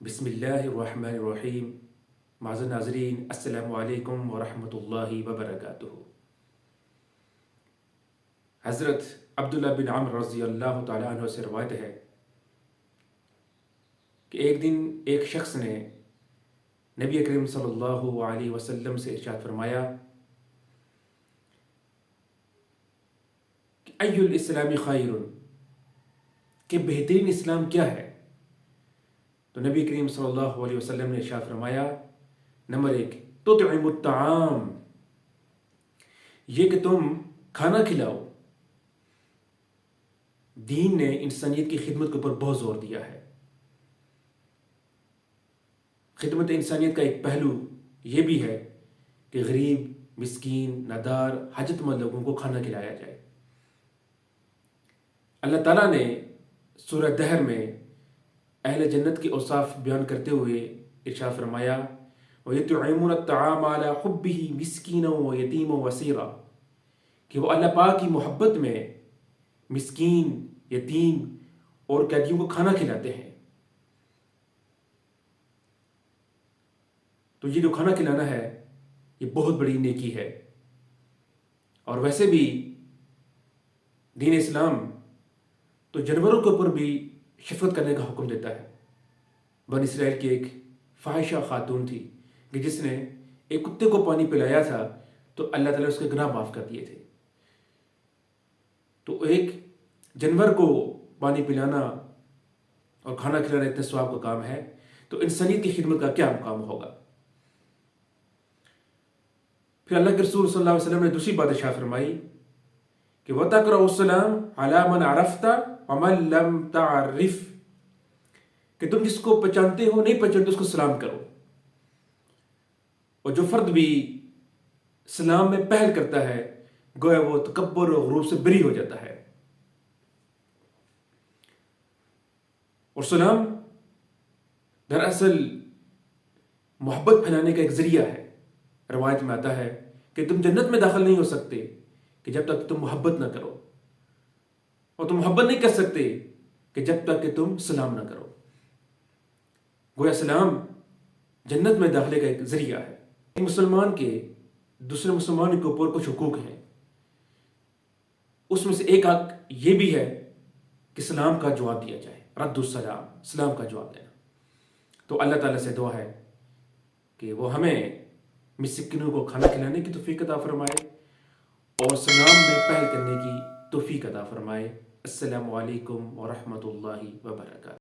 بسم اللہ الرحمن الرحیم. معزز ناظرین، السلام علیکم ورحمۃ اللہ وبرکاتہ. حضرت عبداللہ بن عمر رضی اللہ تعالیٰ عنہ سے روایت ہے کہ ایک دن ایک شخص نے نبی اکرم صلی اللہ علیہ وسلم سے ارشاد فرمایا کہ ای الاسلام خیر، کہ بہترین اسلام کیا ہے؟ تو نبی کریم صلی اللہ علیہ وسلم نے ارشاد فرمایا، نمبر 1، تطعم الطعام، یہ کہ تم کھانا کھلاؤ. دین نے انسانیت کی خدمت کے اوپر بہت زور دیا ہے. خدمت انسانیت کا ایک پہلو یہ بھی ہے کہ غریب، مسکین، نادار، حاجت مند لوگوں کو کھانا کھلایا جائے. اللہ تعالیٰ نے سورہ دہر میں اہل جنت کی اوصاف بیان کرتے ہوئے ارشاد فرمایا، وَيُطْعِمُونَ الطَّعَامَ عَلَىٰ حُبِّهِ مِسْكِينًا وَيَتِيمًا وَأَسِيرًا، کہ وہ اللہ پاک کی محبت میں مسکین، یتیم اور قیدیوں کو کھانا کھلاتے ہیں. تو یہ جو کھانا کھلانا ہے یہ بہت بڑی نیکی ہے. اور ویسے بھی دین اسلام تو جانوروں کے اوپر بھی شفقت کرنے کا حکم دیتا ہے. بنی اسرائیل کی ایک فاحشہ خاتون تھی کہ جس نے ایک کتے کو پانی پلایا تھا تو اللہ تعالیٰ اس کے گناہ معاف کر دیے تھے. تو ایک جانور کو پانی پلانا اور کھانا کھلانا اتنے ثواب کا کام ہے، تو انسانیت کی خدمت کا کیا مقام ہوگا؟ پھر اللہ کے رسول صلی اللہ علیہ وسلم نے دوسری بات ارشاد فرمائی کہ وَتَقْرَأُ السَّلَامَ عَلَىٰ مَنْ عَرَفْتَ وَمَنْ لَمْ تَعْرِفْ، کہ تم جس کو پہچانتے ہو نہیں پہچانتے اس کو سلام کرو. اور جو فرد بھی سلام میں پہل کرتا ہے گویا وہ تکبر اور غرور سے بری ہو جاتا ہے. اور سلام دراصل محبت پھیلانے کا ایک ذریعہ ہے. روایت میں آتا ہے کہ تم جنت میں داخل نہیں ہو سکتے کہ جب تک تم محبت نہ کرو، اور تم محبت نہیں کر سکتے کہ جب تک کہ تم سلام نہ کرو. گویا سلام جنت میں داخلے کا ایک ذریعہ ہے. ایک مسلمان کے دوسرے مسلمان کے اوپر کچھ حقوق ہیں. اس میں سے ایک حق یہ بھی ہے کہ سلام کا جواب دیا جائے، رد السلام، سلام کا جواب دینا. تو اللہ تعالیٰ سے دعا ہے کہ وہ ہمیں مسکینوں کو کھانا کھلانے کی توفیق عطا فرمائے اور سلام میں پہل کرنے کی توفیق عطا فرمائے. السلام علیکم ورحمۃ اللہ وبرکاتہ.